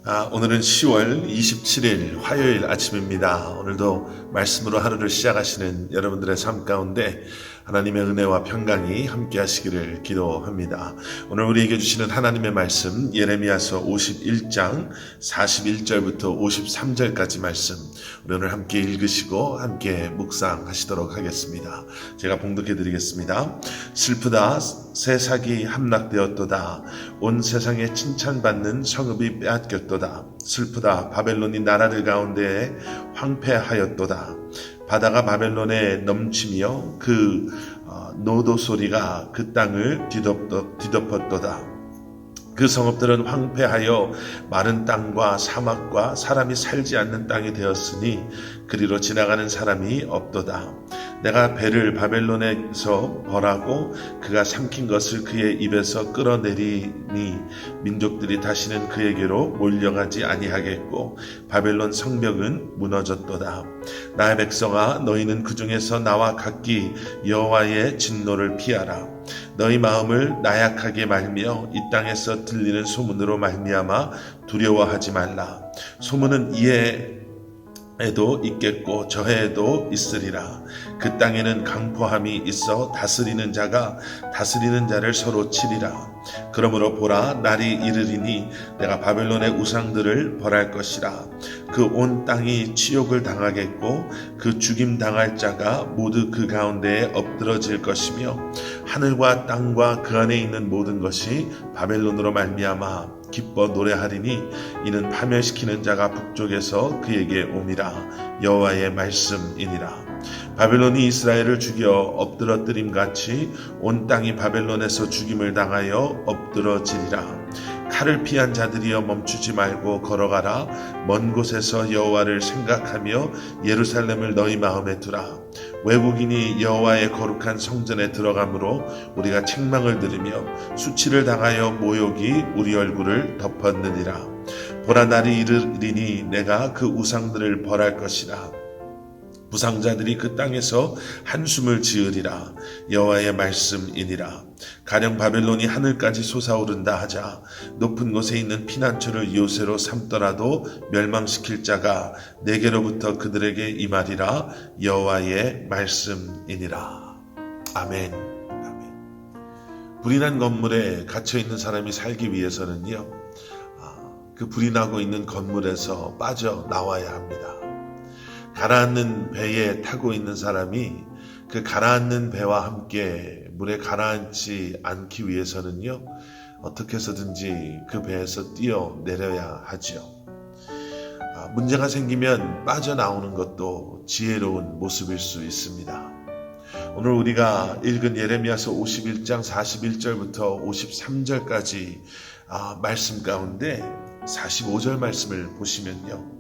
오늘은 10월 27일 화요일 아침입니다. 오늘도 말씀으로 하루를 시작하시는 여러분들의 삶 가운데 하나님의 은혜와 평강이 함께 하시기를 기도합니다. 오늘 우리에게 주시는 하나님의 말씀 예레미야서 51장 41절부터 53절까지 말씀 우리 오늘 함께 읽으시고 함께 묵상하시도록 하겠습니다. 제가 봉독해 드리겠습니다. 슬프다 새삭이 함락되었도다. 온 세상에 칭찬받는 성읍이 빼앗겼도다. 슬프다 바벨론이 나라들 가운데에 황폐하였도다. 바다가 바벨론에 넘치며 그 노도 소리가 그 땅을 뒤덮었도다. 그 성읍들은 황폐하여 마른 땅과 사막과 사람이 살지 않는 땅이 되었으니 그리로 지나가는 사람이 없도다. 내가 배를 바벨론에서 벌하고 그가 삼킨 것을 그의 입에서 끌어내리니 민족들이 다시는 그에게로 몰려가지 아니하겠고 바벨론 성벽은 무너졌도다. 나의 백성아, 너희는 그 중에서 나와 각기 여호와의 진노를 피하라. 너희 마음을 나약하게 말며 이 땅에서 들리는 소문으로 말미암아 두려워하지 말라. 소문은 이해에도 있겠고 저해에도 있으리라. 그 땅에는 강포함이 있어 다스리는 자가 다스리는 자를 서로 치리라. 그러므로 보라, 날이 이르리니 내가 바벨론의 우상들을 벌할 것이라. 그 온 땅이 치욕을 당하겠고 그 죽임 당할 자가 모두 그 가운데에 엎드러질 것이며 하늘과 땅과 그 안에 있는 모든 것이 바벨론으로 말미암아 기뻐 노래하리니 이는 파멸시키는 자가 북쪽에서 그에게 옴이라. 여호와의 말씀이니라. 바벨론이 이스라엘을 죽여 엎드러뜨림같이 온 땅이 바벨론에서 죽임을 당하여 엎드러지리라. 칼을 피한 자들이여 멈추지 말고 걸어가라. 먼 곳에서 여호와를 생각하며 예루살렘을 너희 마음에 두라. 외국인이 여호와의 거룩한 성전에 들어가므로 우리가 책망을 들으며 수치를 당하여 모욕이 우리 얼굴을 덮었느니라. 보라, 날이 이르리니 내가 그 우상들을 벌할 것이라. 부상자들이 그 땅에서 한숨을 지으리라. 여호와의 말씀이니라. 가령 바벨론이 하늘까지 솟아오른다 하자 높은 곳에 있는 피난처를 요새로 삼더라도 멸망시킬 자가 내게로부터 그들에게 임하리라. 여호와의 말씀이니라. 아멘. 아멘. 불이 난 건물에 갇혀 있는 사람이 살기 위해서는요, 그 불이 나고 있는 건물에서 빠져 나와야 합니다. 가라앉는 배에 타고 있는 사람이 그 가라앉는 배와 함께 물에 가라앉지 않기 위해서는요, 어떻게 해서든지 그 배에서 뛰어내려야 하죠. 문제가 생기면 빠져나오는 것도 지혜로운 모습일 수 있습니다. 오늘 우리가 읽은 예레미야서 51장 41절부터 53절까지 말씀 가운데 45절 말씀을 보시면요,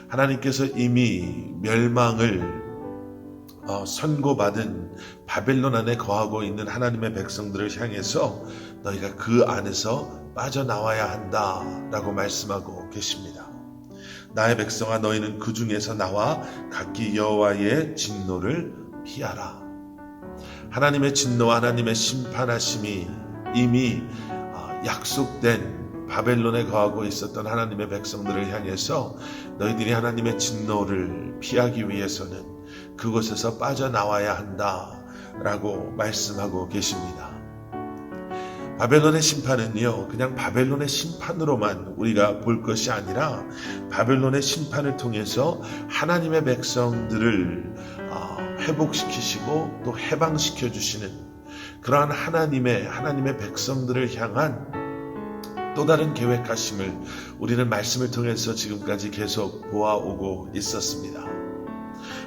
하나님께서 이미 멸망을 선고받은 바벨론 안에 거하고 있는 하나님의 백성들을 향해서 너희가 그 안에서 빠져나와야 한다 라고 말씀하고 계십니다. 나의 백성아, 너희는 그 중에서 나와 각기 여호와의 진노를 피하라. 하나님의 진노와 하나님의 심판하심이 이미 약속된 바벨론에 거하고 있었던 하나님의 백성들을 향해서 너희들이 하나님의 진노를 피하기 위해서는 그곳에서 빠져나와야 한다라고 말씀하고 계십니다. 바벨론의 심판은요, 그냥 바벨론의 심판으로만 우리가 볼 것이 아니라 바벨론의 심판을 통해서 하나님의 백성들을 회복시키시고 또 해방시켜 주시는 그러한 하나님의 백성들을 향한 또 다른 계획하심을 우리는 말씀을 통해서 지금까지 계속 보아오고 있었습니다.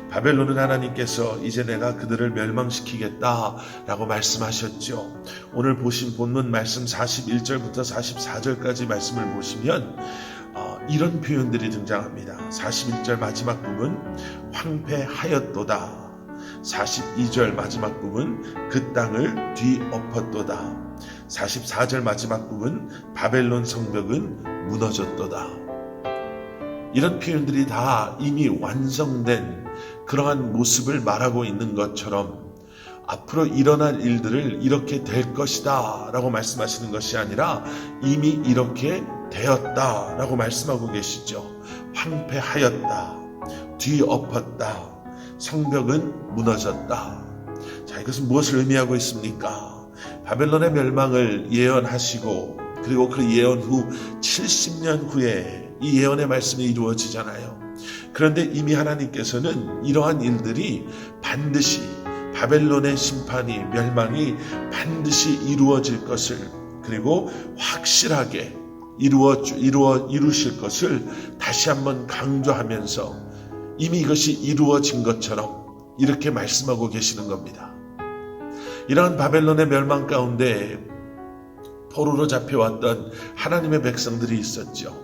바벨론은 하나님께서 이제 내가 그들을 멸망시키겠다라고 말씀하셨죠. 오늘 보신 본문 말씀 41절부터 44절까지 말씀을 보시면 이런 표현들이 등장합니다. 41절 마지막 부분 황폐하였도다. 42절 마지막 부분 그 땅을 뒤엎었도다. 44절 마지막 부분 바벨론 성벽은 무너졌도다. 이런 표현들이 다 이미 완성된 그러한 모습을 말하고 있는 것처럼 앞으로 일어날 일들을 이렇게 될 것이다 라고 말씀하시는 것이 아니라 이미 이렇게 되었다 라고 말씀하고 계시죠. 황폐하였다, 뒤엎었다, 성벽은 무너졌다. 자, 이것은 무엇을 의미하고 있습니까? 바벨론의 멸망을 예언하시고 그리고 그 예언 후 70년 후에 이 예언의 말씀이 이루어지잖아요. 그런데 이미 하나님께서는 이러한 일들이 반드시 바벨론의 심판이 멸망이 반드시 이루어질 것을 그리고 확실하게 이루실 것을 다시 한번 강조하면서 이미 이것이 이루어진 것처럼 이렇게 말씀하고 계시는 겁니다. 이러한 바벨론의 멸망 가운데 포로로 잡혀왔던 하나님의 백성들이 있었죠.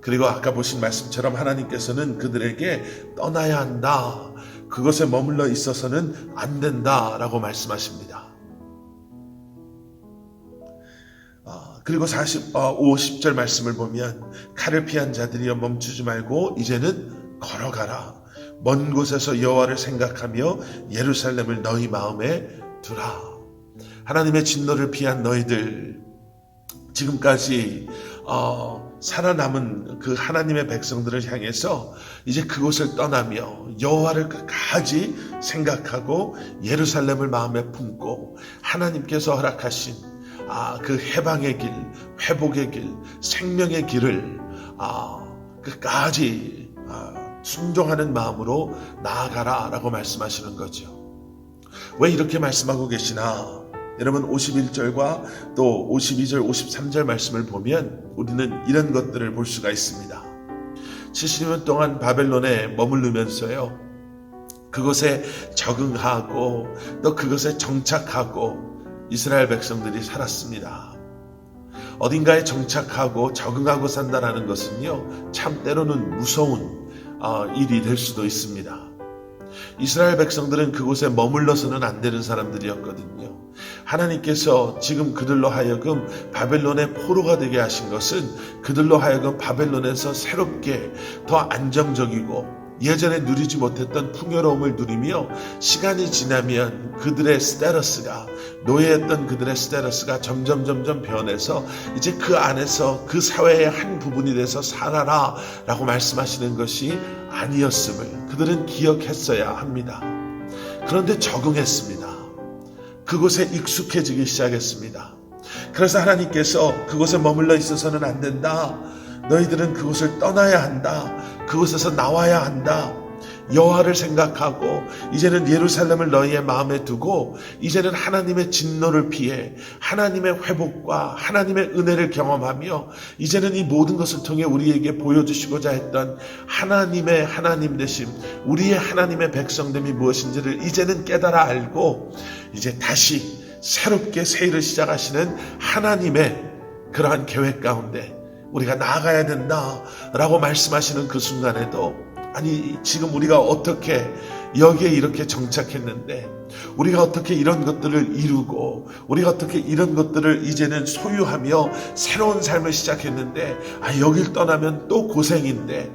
그리고 아까 보신 말씀처럼 하나님께서는 그들에게 떠나야 한다, 그것에 머물러 있어서는 안 된다 라고 말씀하십니다. 그리고 50절 말씀을 보면 칼을 피한 자들이여 멈추지 말고 이제는 걸어가라. 먼 곳에서 여호와를 생각하며 예루살렘을 너희 마음에 두라. 하나님의 진노를 피한 너희들, 지금까지 살아남은 그 하나님의 백성들을 향해서 이제 그곳을 떠나며 여호와를 끝까지 생각하고 예루살렘을 마음에 품고 하나님께서 허락하신 그 해방의 길, 회복의 길, 생명의 길을 끝까지 순종하는 마음으로 나아가라 라고 말씀하시는 거죠. 왜 이렇게 말씀하고 계시나? 여러분 51절과 또 52절, 53절 말씀을 보면 우리는 이런 것들을 볼 수가 있습니다. 70년 동안 바벨론에 머무르면서요, 그곳에 적응하고 또 그것에 정착하고 이스라엘 백성들이 살았습니다. 어딘가에 정착하고 적응하고 산다는 것은요, 참 때로는 무서운 일이 될 수도 있습니다. 이스라엘 백성들은 그곳에 머물러서는 안 되는 사람들이었거든요. 하나님께서 지금 그들로 하여금 바벨론의 포로가 되게 하신 것은 그들로 하여금 바벨론에서 새롭게 더 안정적이고 예전에 누리지 못했던 풍요로움을 누리며 시간이 지나면 그들의 스테러스가, 노예였던 그들의 스테러스가 점점 변해서 이제 그 안에서 그 사회의 한 부분이 돼서 살아라 라고 말씀하시는 것이 아니었음을 그들은 기억했어야 합니다. 그런데 적응했습니다. 그곳에 익숙해지기 시작했습니다. 그래서 하나님께서 그곳에 머물러 있어서는 안 된다, 너희들은 그곳을 떠나야 한다, 그곳에서 나와야 한다, 여호와를 생각하고 이제는 예루살렘을 너희의 마음에 두고 이제는 하나님의 진노를 피해 하나님의 회복과 하나님의 은혜를 경험하며 이제는 이 모든 것을 통해 우리에게 보여주시고자 했던 하나님의 하나님 되심, 우리의 하나님의 백성됨이 무엇인지를 이제는 깨달아 알고 이제 다시 새롭게 새 일을 시작하시는 하나님의 그러한 계획 가운데 우리가 나아가야 된다라고 말씀하시는 그 순간에도, 아니 지금 우리가 어떻게 여기에 이렇게 정착했는데, 우리가 어떻게 이런 것들을 이루고 우리가 어떻게 이런 것들을 이제는 소유하며 새로운 삶을 시작했는데 여길 떠나면 또 고생인데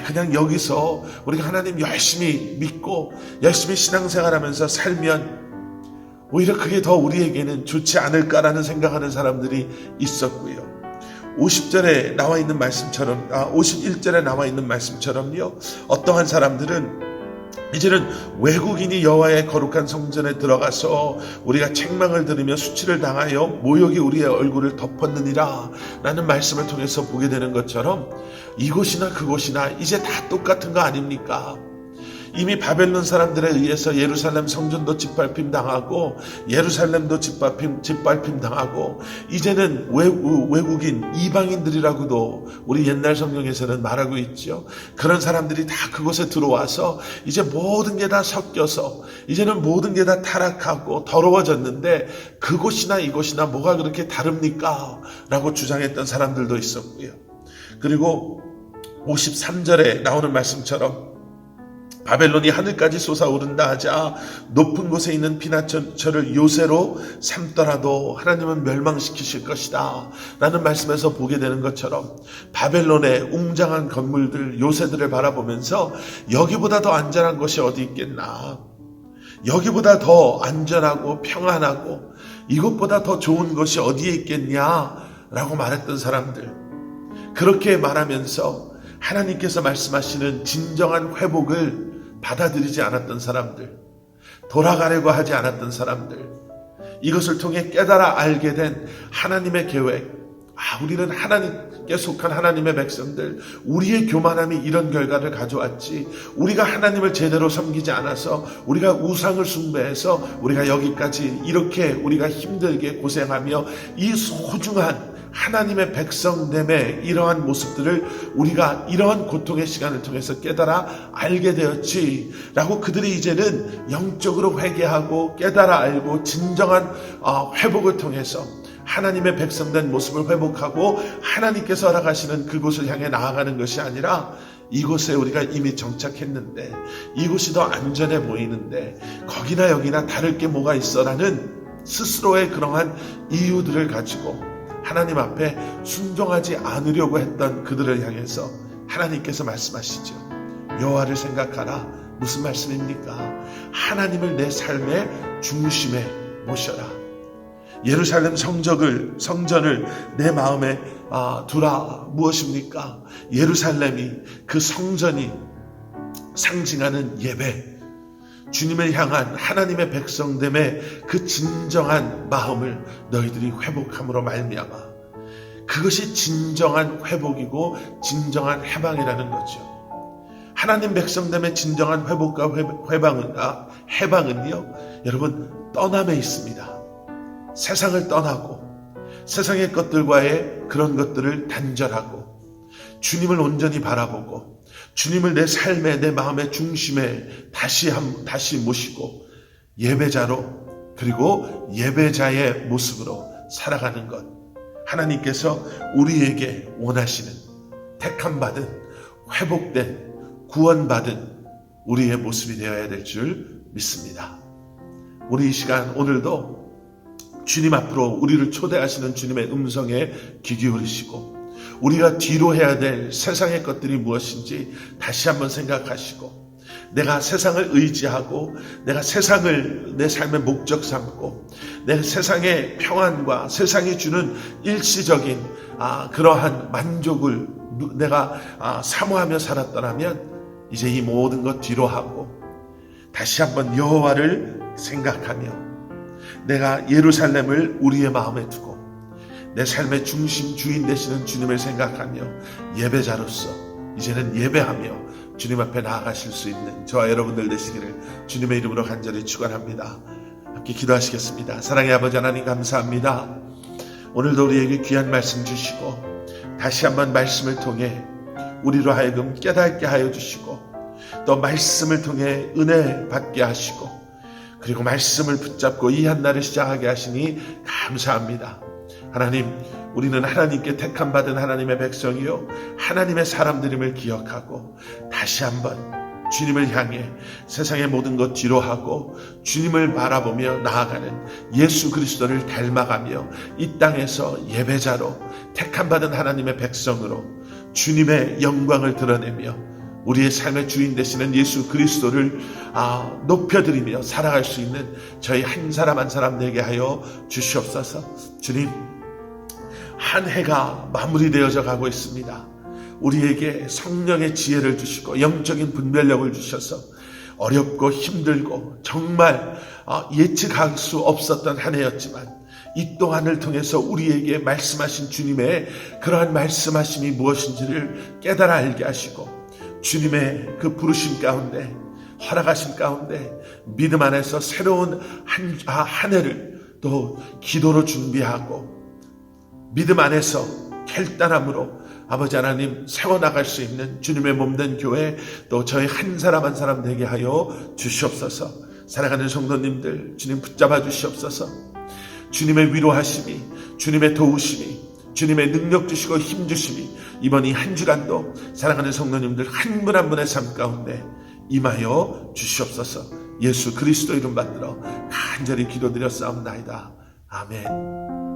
그냥 여기서 우리가 하나님 열심히 믿고 열심히 신앙생활하면서 살면 오히려 그게 더 우리에게는 좋지 않을까라는 생각하는 사람들이 있었고요. 50절에 나와 있는 말씀처럼 51절에 나와 있는 말씀처럼요, 어떠한 사람들은 이제는 외국인이 여호와의 거룩한 성전에 들어가서 우리가 책망을 들으며 수치를 당하여 모욕이 우리의 얼굴을 덮었느니라 라는 말씀을 통해서 보게 되는 것처럼 이곳이나 그곳이나 이제 다 똑같은 거 아닙니까? 이미 바벨론 사람들에 의해서 예루살렘 성전도 짓밟힘 당하고 예루살렘도 짓밟힘 당하고 이제는 외국인 이방인들이라고도 우리 옛날 성경에서는 말하고 있죠. 그런 사람들이 다 그곳에 들어와서 이제 모든 게 다 섞여서 이제는 모든 게 다 타락하고 더러워졌는데 그곳이나 이곳이나 뭐가 그렇게 다릅니까? 라고 주장했던 사람들도 있었고요. 그리고 53절에 나오는 말씀처럼 바벨론이 하늘까지 솟아오른다 하자 높은 곳에 있는 피난처를 요새로 삼더라도 하나님은 멸망시키실 것이다 라는 말씀에서 보게 되는 것처럼 바벨론의 웅장한 건물들, 요새들을 바라보면서 여기보다 더 안전한 것이 어디 있겠나, 여기보다 더 안전하고 평안하고 이것보다 더 좋은 것이 어디에 있겠냐라고 말했던 사람들, 그렇게 말하면서 하나님께서 말씀하시는 진정한 회복을 받아들이지 않았던 사람들, 돌아가려고 하지 않았던 사람들, 이것을 통해 깨달아 알게 된 하나님의 계획, 우리는 하나님께 속한 하나님의 백성들, 우리의 교만함이 이런 결과를 가져왔지, 우리가 하나님을 제대로 섬기지 않아서, 우리가 우상을 숭배해서 우리가 여기까지 이렇게 우리가 힘들게 고생하며 이 소중한 하나님의 백성됨의 이러한 모습들을 우리가 이러한 고통의 시간을 통해서 깨달아 알게 되었지 라고 그들이 이제는 영적으로 회개하고 깨달아 알고 진정한 회복을 통해서 하나님의 백성된 모습을 회복하고 하나님께서 허락하시는 그곳을 향해 나아가는 것이 아니라, 이곳에 우리가 이미 정착했는데, 이곳이 더 안전해 보이는데 거기나 여기나 다를 게 뭐가 있어라는 스스로의 그러한 이유들을 가지고 하나님 앞에 순종하지 않으려고 했던 그들을 향해서 하나님께서 말씀하시죠. 여호와를 생각하라. 무슨 말씀입니까? 하나님을 내 삶의 중심에 모셔라. 예루살렘 성전을 내 마음에 두라. 무엇입니까? 예루살렘이, 그 성전이 상징하는 예배, 주님을 향한 하나님의 백성됨의 그 진정한 마음을 너희들이 회복함으로 말미암아, 그것이 진정한 회복이고 진정한 해방이라는 거죠. 하나님 백성됨의 진정한 회복과 해방은요, 여러분, 떠남에 있습니다. 세상을 떠나고 세상의 것들과의 그런 것들을 단절하고 주님을 온전히 바라보고 주님을 내 삶의, 내 마음의 중심에 다시 모시고 예배자로, 그리고 예배자의 모습으로 살아가는 것, 하나님께서 우리에게 원하시는 택함받은, 회복된, 구원받은 우리의 모습이 되어야 될 줄 믿습니다. 우리 이 시간 오늘도 주님 앞으로 우리를 초대하시는 주님의 음성에 귀 기울이시고, 우리가 뒤로 해야 될 세상의 것들이 무엇인지 다시 한번 생각하시고, 내가 세상을 의지하고 내가 세상을 내 삶의 목적 삼고 내 세상의 평안과 세상이 주는 일시적인 그러한 만족을 내가 사모하며 살았더라면, 이제 이 모든 것 뒤로 하고 다시 한번 여호와를 생각하며 내가 예루살렘을 우리의 마음에 두고 내 삶의 중심 주인 되시는 주님을 생각하며 예배자로서 이제는 예배하며 주님 앞에 나아가실 수 있는 저와 여러분들 되시기를 주님의 이름으로 간절히 축원합니다. 함께 기도하시겠습니다. 사랑의 아버지 하나님, 감사합니다. 오늘도 우리에게 귀한 말씀 주시고 다시 한번 말씀을 통해 우리로 하여금 깨닫게 하여 주시고, 또 말씀을 통해 은혜 받게 하시고, 그리고 말씀을 붙잡고 이 한날을 시작하게 하시니 감사합니다. 하나님, 우리는 하나님께 택함받은 하나님의 백성이요 하나님의 사람들임을 기억하고 다시 한번 주님을 향해 세상의 모든 것 뒤로 하고 주님을 바라보며 나아가는 예수 그리스도를 닮아가며 이 땅에서 예배자로 택함받은 하나님의 백성으로 주님의 영광을 드러내며 우리의 삶의 주인 되시는 예수 그리스도를 높여드리며 살아갈 수 있는 저희 한 사람 한 사람 되게 하여 주시옵소서. 주님, 한 해가 마무리되어져 가고 있습니다. 우리에게 성령의 지혜를 주시고 영적인 분별력을 주셔서 어렵고 힘들고 정말 예측할 수 없었던 한 해였지만, 이 동안을 통해서 우리에게 말씀하신 주님의 그러한 말씀하심이 무엇인지를 깨달아 알게 하시고, 주님의 그 부르심 가운데, 허락하심 가운데 믿음 안에서 새로운 한 해를 또 기도로 준비하고 믿음 안에서 결단함으로 아버지 하나님 세워나갈 수 있는 주님의 몸된 교회, 또 저희 한 사람 한 사람 되게 하여 주시옵소서. 사랑하는 성도님들, 주님 붙잡아 주시옵소서. 주님의 위로하심이, 주님의 도우심이, 주님의 능력 주시고 힘 주심이 이번 이 한 주간도 사랑하는 성도님들 한 분 한 분의 삶 가운데 임하여 주시옵소서. 예수 그리스도 이름 받들어 간절히 기도드렸사옵나이다. 아멘.